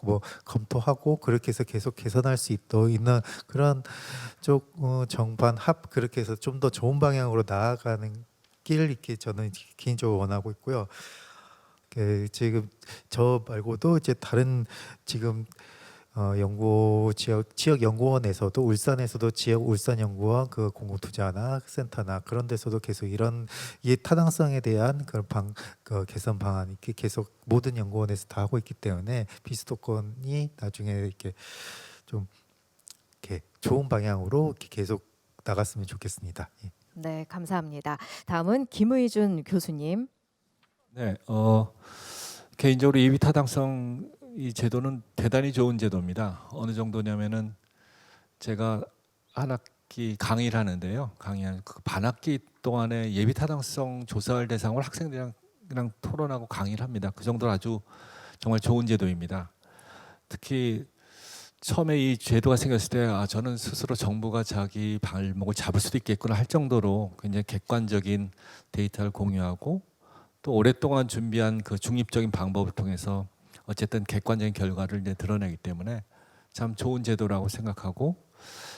뭐 검토하고 그렇게 해서 계속 개선할 수 있는 그런 쪽 정반 합 그렇게 해서 좀 더 좋은 방향으로 나아가는 길 이렇게 저는 개인적으로 원하고 있고요. 지금 저 말고도 이제 다른 지금 연구 지역 연구원에서도 울산에서도 지역 울산 연구원 그 공공 투자나 센터나 그런 데서도 계속 이런 타당성에 대한 그 개선 방안 이렇게 계속 모든 연구원에서 다 하고 있기 때문에 비수도권이 나중에 이렇게 좀 이렇게 좋은 방향으로 이렇게 계속 나갔으면 좋겠습니다. 예. 네, 감사합니다. 다음은 김의준 교수님. 네, 개인적으로 예비 타당성 이 제도는 대단히 좋은 제도입니다. 어느 정도냐면은 제가 한 학기 강의를 하는데요. 강의한 그 반학기 동안에 예비 타당성 조사할 대상으로 학생들이랑 토론하고 강의를 합니다. 그 정도로 아주 정말 좋은 제도입니다. 특히 처음에 이 제도가 생겼을 때 저는 스스로 정부가 자기 발목을 잡을 수도 있겠구나 할 정도로 굉장히 객관적인 데이터를 공유하고 또 오랫동안 준비한 그 중립적인 방법을 통해서 어쨌든 객관적인 결과를 이제 드러내기 때문에 참 좋은 제도라고 생각하고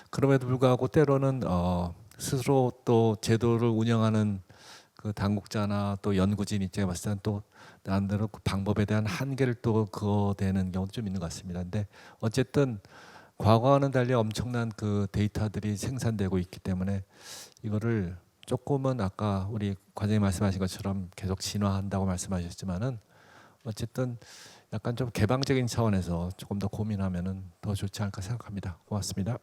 그럼에도 불구하고 때로는 스스로 또 제도를 운영하는 그 당국자나 또 연구진 입장에 봤을 때는 또 나름대로 그 방법에 대한 한계를 또 그어대는 경우도 좀 있는 것 같습니다. 근데 어쨌든 과거와는 달리 엄청난 그 데이터들이 생산되고 있기 때문에 이거를 조금은 아까 우리 과장님 말씀하신 것처럼 계속 진화한다고 말씀하셨지만은 어쨌든 약간 좀 개방적인 차원에서 조금 더 고민하면은 더 좋지 않을까 생각합니다. 고맙습니다.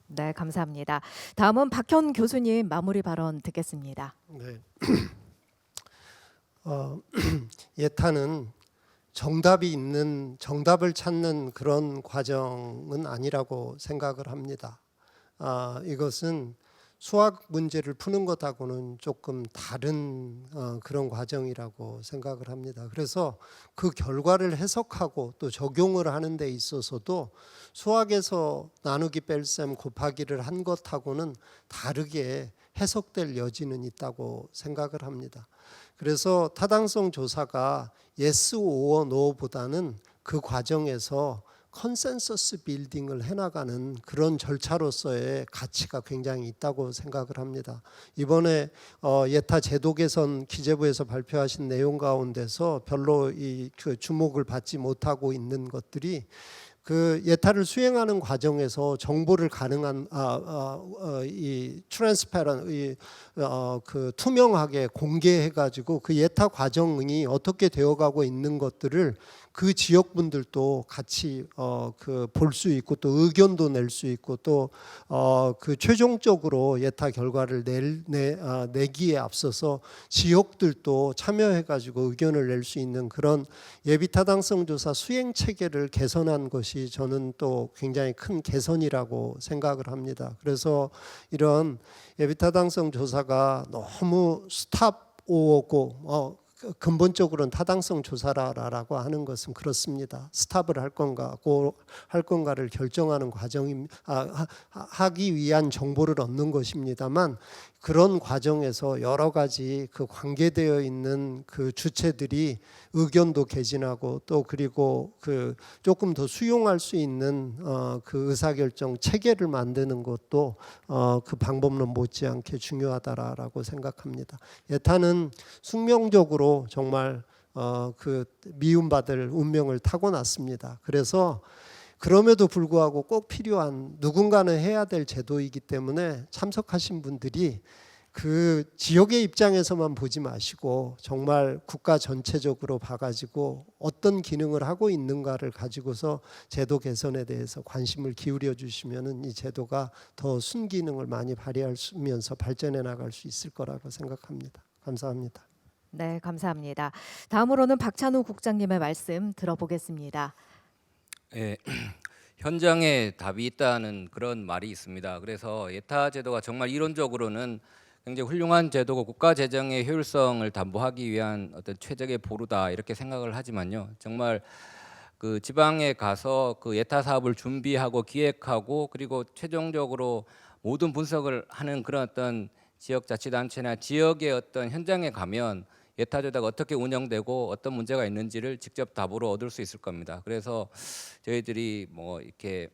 네, 감사합니다. 다음은 박현 교수님 마무리 발언 듣겠습니다. 네. 예타는 정답을 찾는 그런 과정은 아니라고 생각을 합니다. 이것은 수학 문제를 푸는 것하고는 조금 다른 그런 과정이라고 생각을 합니다. 그래서 그 결과를 해석하고 또 적용을 하는 데 있어서도 수학에서 나누기 뺄셈 곱하기를 한 것하고는 다르게 해석될 여지는 있다고 생각을 합니다. 그래서 타당성 조사가 yes or no보다는 그 과정에서 컨센서스 빌딩을 해나가는 그런 절차로서의 가치가 굉장히 있다고 생각을 합니다. 이번에 예타 제도 개선 기재부에서 발표하신 내용 가운데서 별로 그 주목을 받지 못하고 있는 것들이 그 예타를 수행하는 과정에서 정보를 가능한 이 트랜스페런 그 투명하게 공개해가지고 그 예타 과정이 어떻게 되어가고 있는 것들을 그 지역 분들도 같이 그 볼 수 있고 또 의견도 낼 수 있고 또 그 최종적으로 예타 결과를 내기에 앞서서 지역들도 참여해가지고 의견을 낼 수 있는 그런 예비 타당성 조사 수행 체계를 개선한 것이 저는 또 굉장히 큰 개선이라고 생각을 합니다. 그래서 이런 예비 타당성 조사가 너무 스탑 오고 근본적으로는 타당성 조사라고 하는 것은 그렇습니다. 스탑을 할 건가를 결정하는 하기 위한 정보를 얻는 것입니다만 그런 과정에서 여러 가지 그 관계되어 있는 그 주체들이 의견도 개진하고 또 그리고 그 조금 더 수용할 수 있는 그 의사결정 체계를 만드는 것도 그 방법론 못지않게 중요하다라고 생각합니다. 예타는 숙명적으로 정말 그 미움받을 운명을 타고났습니다. 그래서 그럼에도 불구하고 꼭 필요한 누군가는 해야 될 제도이기 때문에 참석하신 분들이 그 지역의 입장에서만 보지 마시고 정말 국가 전체적으로 봐가지고 어떤 기능을 하고 있는가를 가지고서 제도 개선에 대해서 관심을 기울여 주시면은 이 제도가 더 순기능을 많이 발휘하면서 발전해 나갈 수 있을 거라고 생각합니다. 감사합니다. 네, 감사합니다. 다음으로는 박찬우 국장님의 말씀 들어보겠습니다. 예, 현장에 답이 있다는 그런 말이 있습니다. 그래서 예타 제도가 정말 이론적으로는 굉장히 훌륭한 제도고 국가 재정의 효율성을 담보하기 위한 어떤 최적의 보루다 이렇게 생각을 하지만요. 정말 그 지방에 가서 그 예타 사업을 준비하고 기획하고 그리고 최종적으로 모든 분석을 하는 그런 어떤 지역자치단체나 지역의 어떤 현장에 가면 예타 제도가 어떻게 운영되고 어떤 문제가 있는지를 직접 답으로 얻을 수 있을 겁니다. 그래서 저희들이 뭐 이렇게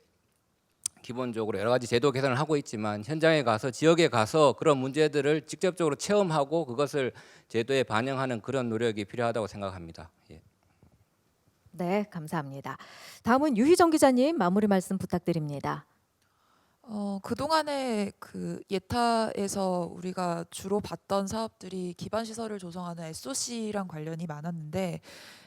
기본적으로 여러 가지 제도 개선을 하고 있지만 현장에 가서 지역에 가서 그런 문제들을 직접적으로 체험하고 그것을 제도에 반영하는 그런 노력이 필요하다고 생각합니다. 예. 네, 감사합니다. 다음은 유희정 기자님 마무리 말씀 부탁드립니다. 그동안에 그 예타에서 우리가 주로 봤던 사업들이 기반 시설을 조성하는 SOC랑 관련이 많았는데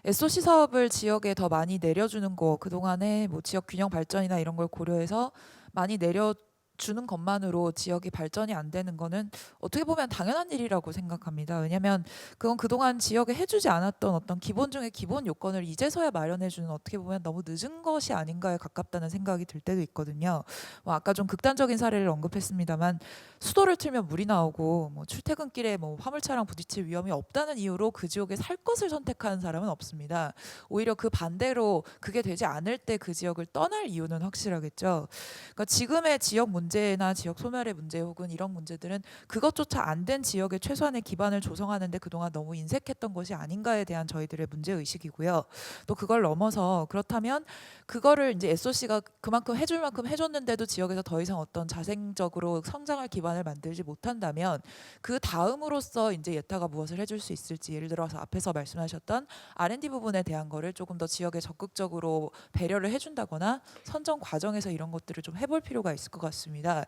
SOC 사업을 지역에 더 많이 내려주는 거 그동안에 뭐 지역 균형 발전이나 이런 걸 고려해서 많이 내려주는 것만으로 지역이 발전이 안 되는 거는 어떻게 보면 당연한 일이라고 생각합니다. 왜냐하면 그건 그동안 지역에 해주지 않았던 어떤 기본 중에 기본 요건을 이제서야 마련해주는 어떻게 보면 너무 늦은 것이 아닌가에 가깝다는 생각이 들 때도 있거든요. 뭐 아까 좀 극단적인 사례를 언급했습니다만 수도를 틀면 물이 나오고 뭐 출퇴근길에 뭐 화물차랑 부딪힐 위험이 없다는 이유로 그 지역에 살 것을 선택하는 사람은 없습니다. 오히려 그 반대로 그게 되지 않을 때 그 지역을 떠날 이유는 확실하겠죠. 그러니까 지금의 지역 문제나 지역 소멸의 문제 혹은 이런 문제들은 그것조차 안 된 지역의 최소한의 기반을 조성하는데 그동안 너무 인색했던 것이 아닌가에 대한 저희들의 문제 의식이고요. 또 그걸 넘어서 그렇다면 그거를 이제 SOC가 그만큼 해줄 만큼 해줬는데도 지역에서 더 이상 어떤 자생적으로 성장할 기반을 만들지 못한다면 그 다음으로서 이제 예타가 무엇을 해줄 수 있을지 예를 들어서 앞에서 말씀하셨던 R&D 부분에 대한 거를 조금 더 지역에 적극적으로 배려를 해준다거나 선정 과정에서 이런 것들을 좀 해볼 필요가 있을 것 같습니다.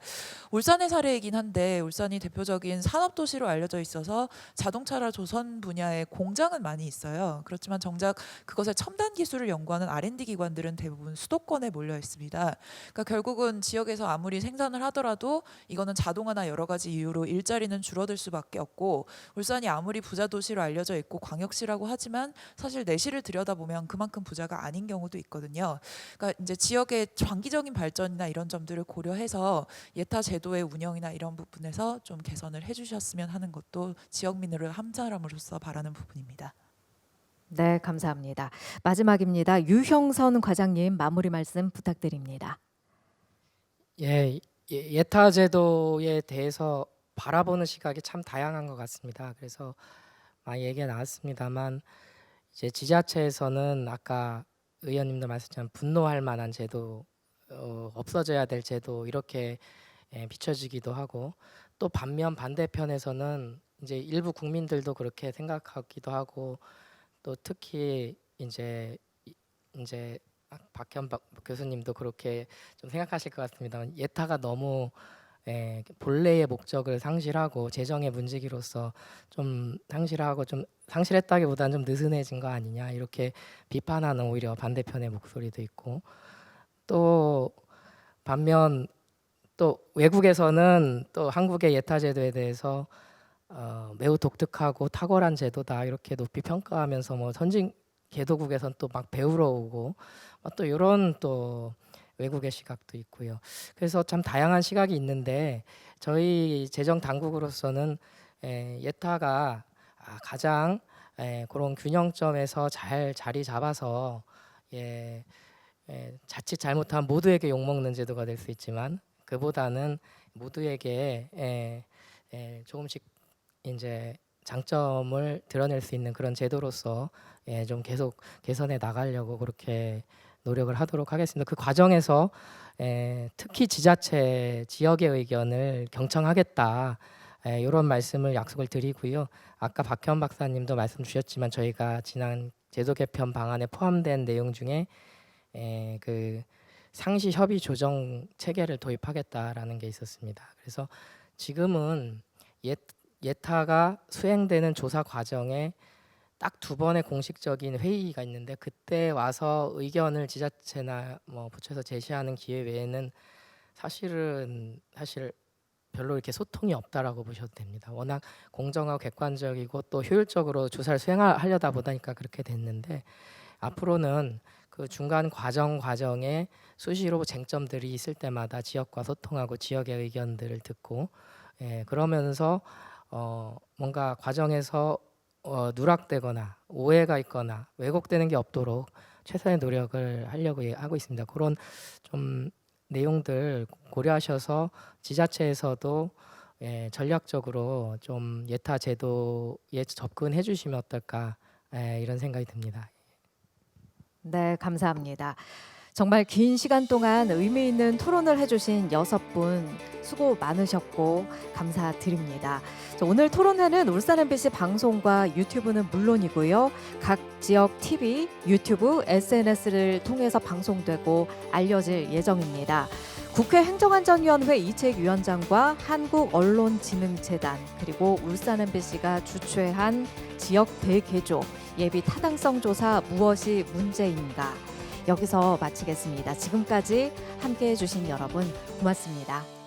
울산의 사례이긴 한데 울산이 대표적인 산업도시로 알려져 있어서 자동차라 조선 분야의 공장은 많이 있어요. 그렇지만 정작 그것의 첨단 기술을 연구하는 R&D 기관들은 대부분 수도권에 몰려 있습니다. 그러니까 결국은 지역에서 아무리 생산을 하더라도 이거는 자동화나 여러 가지 이유로 일자리는 줄어들 수밖에 없고 울산이 아무리 부자 도시로 알려져 있고 광역시라고 하지만 사실 내실을 들여다보면 그만큼 부자가 아닌 경우도 있거든요. 그러니까 이제 지역의 장기적인 발전이나 이런 점들을 고려해서 예타 제도의 운영이나 이런 부분에서 좀 개선을 해주셨으면 하는 것도 지역민을 한 사람으로서 바라는 부분입니다. 네, 감사합니다. 마지막입니다. 유형선 과장님 마무리 말씀 부탁드립니다. 예타 제도에 대해서 바라보는 시각이 참 다양한 것 같습니다. 그래서 많이 얘기가 나왔습니다만 이제 지자체에서는 아까 의원님도 말씀하셨지만 분노할 만한 제도, 없어져야 될 제도 이렇게 비춰지기도 하고 또 반면 반대편에서는 이제 일부 국민들도 그렇게 생각하기도 하고 또 특히 이제 박현박 교수님도 그렇게 좀 생각하실 것 같습니다만 예타가 너무 본래의 목적을 상실하고 재정의 문지기로서 좀 상실하고 좀 상실했다기보다는 좀 느슨해진 거 아니냐 이렇게 비판하는 오히려 반대편의 목소리도 있고 또 반면 또 외국에서는 또 한국의 예타 제도에 대해서 매우 독특하고 탁월한 제도다 이렇게 높이 평가하면서 뭐 선진 개도국에선 또 막 배우러 오고 또 이런 또 외국의 시각도 있고요. 그래서 참 다양한 시각이 있는데 저희 재정 당국으로서는 예타가 가장 그런 균형점에서 잘 자리 잡아서 자칫 잘못하면 모두에게 욕먹는 제도가 될 수 있지만 그보다는 모두에게 조금씩 이제 장점을 드러낼 수 있는 그런 제도로서 좀 계속 개선해 나가려고 그렇게 노력을 하도록 하겠습니다. 그 과정에서 특히 지자체 지역의 의견을 경청하겠다 이런 말씀을 약속을 드리고요. 아까 박현 박사님도 말씀 주셨지만 저희가 지난 제도 개편 방안에 포함된 내용 중에 그 상시 협의 조정 체계를 도입하겠다라는 게 있었습니다. 그래서 지금은 예타가 수행되는 조사 과정에 딱 2번의 공식적인 회의가 있는데 그때 와서 의견을 지자체나 뭐 부처에서 제시하는 기회 외에는 사실 별로 이렇게 소통이 없다라고 보셔도 됩니다. 워낙 공정하고 객관적이고 또 효율적으로 조사를 수행하려다 보니까 그렇게 됐는데 앞으로는 그 중간 과정에 수시로 쟁점들이 있을 때마다 지역과 소통하고 지역의 의견들을 듣고 그러면서 뭔가 과정에서 누락되거나 오해가 있거나 왜곡되는 게 없도록 최선의 노력을 하려고 하고 있습니다. 그런 좀 내용들 고려하셔서 지자체에서도 전략적으로 좀 예타 제도에 접근해 주시면 어떨까 이런 생각이 듭니다. 네, 감사합니다. 정말 긴 시간 동안 의미 있는 토론을 해주신 6분 수고 많으셨고 감사드립니다. 오늘 토론회는 울산 MBC 방송과 유튜브는 물론이고요. 각 지역 TV, 유튜브, SNS를 통해서 방송되고 알려질 예정입니다. 국회 행정안전위원회 이채익 위원장과 한국언론진흥재단 그리고 울산 MBC가 주최한 지역 대개조 예비 타당성 조사 무엇이 문제인가 여기서 마치겠습니다. 지금까지 함께해 주신 여러분 고맙습니다.